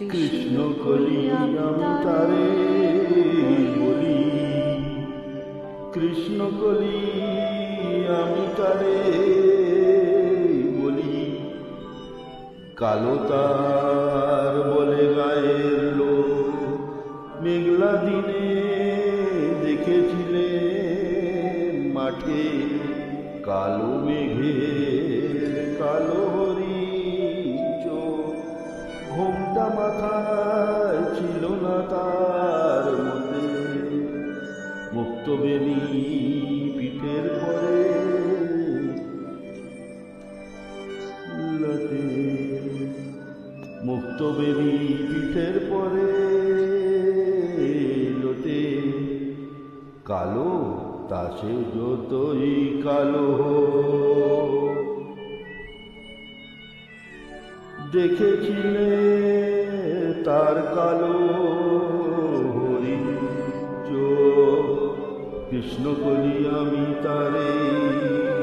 কৃষ্ণ কলি আমি তারে বলি, কৃষ্ণ কলি আমি তারে বলি। কালো তার বলে গায়ের লোক, মেঘলা দিনে দেখেছিলে মাঠে কালো মেঘের কালো হরিণ চোখ। ঘোমটা মাথায় ছিল না তার মধ্যে, মুক্ত বেনি পিঠের পরে লটে, মুক্ত বেনি পিঠের পরে লোটে। কালো তা সে যতই কালো, দেখেছিলে তার কালো হরিণ চোখ। কৃষ্ণ কলি আমি তারে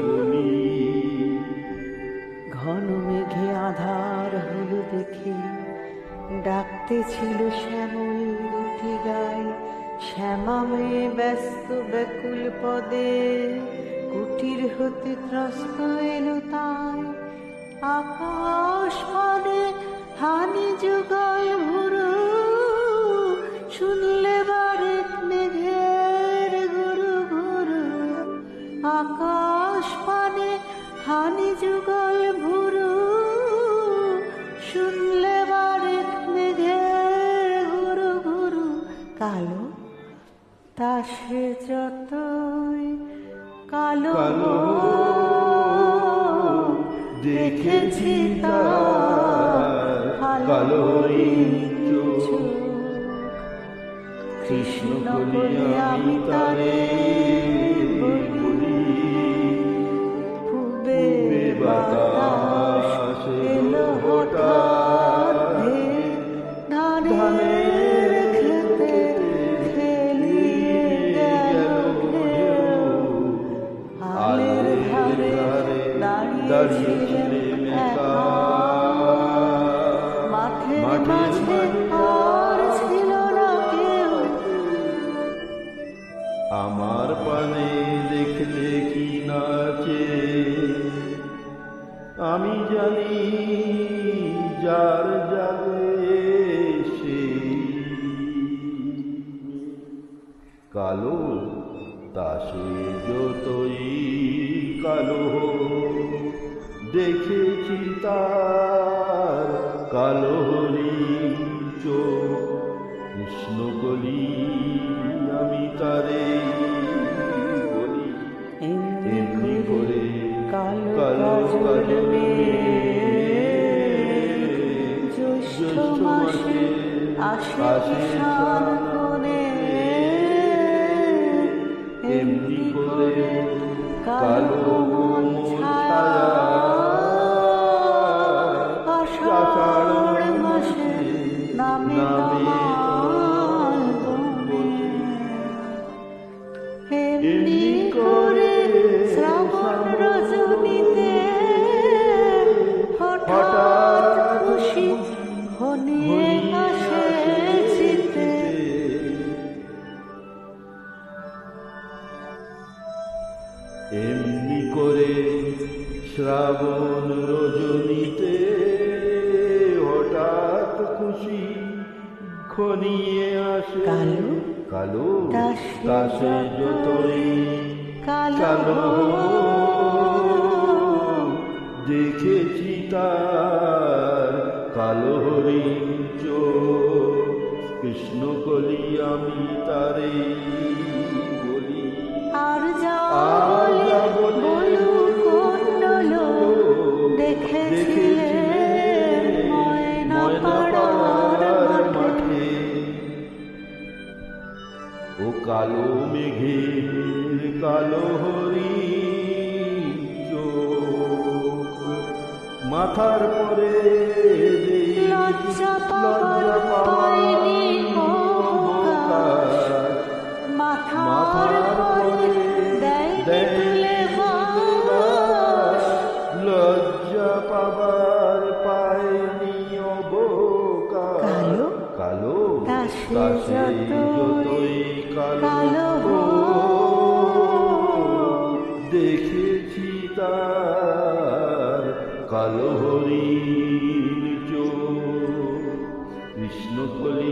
বলি। ঘন মেঘে আধার হলো দেখে, ডাকতে ছিল শ্যামল দুটি গায়ে। শ্যামা মেয়ে ব্যস্ত ব্যাকুল পদে, কুটির হতে ত্রস্ত এলো তাই। আকাশ পানে হানি যুগল ভুরু, শুনলে বারেক মেঘের গুরু গুরু। আকাশ পানে হানি যুগল ভুরু, শুনলে বারেক মেঘের গুরু গুরু। কালো তা সে যতই কালো, দেখেছি তার কালো হরিণ চোখ। কৃষ্ণ কলি আমি তারে বলি। পূবে বাতাস এলো হঠাৎ, ধানের খেতে খেলিয়ে গেল ঢেউ। আলের ধারে দাঁড়িয়েছিলেন একা, মাঠের মাঝে আর ছিল না কেউ। আমার পানে দেখলে কি নাচে, আমি জানি যার যাবে সেই। কালো তা সে যতই কালো, দেখেছি তার কালো হরিণ চোখ। কৃষ্ণ কলি আমি তারে বলি। এমনি করে কালো কাজল জ্যৈষ্ঠ মাসে আসে কিষান বনে। এমনি করে কালো ছায়া আষাঢ় মাসে নামে তমাল বনে। এমনি করে শ্রাবণ রজনীতে হঠাৎ খুশি ঘনিয়ে আসে চিতে। এমনি করে শ্রাবণ রজনীতে হঠাৎ খুশি ঘনিয়ে আসে। কালো কালো তা সে যতই কালো, দেখেছি তার কালো হরিণ চোখ। কৃষ্ণ কলি আমি তারে বলি। আর যা বলু কুণ্ডল দেখেছিলে ময়না পাড়ার মাঠে। ও কালো মেঘের কালো হরিণ চোখ। মাথার পরে লজ্জা পাওয়ার পায়নি অবকাশ, মাথার পরে দেয়নি তুলে বাস। লজ্জা পাবার পায়নি অবকাশ। সে যতই কালো দেখেছি তার কালো হরিণ চোখ। কৃষ্ণ কলি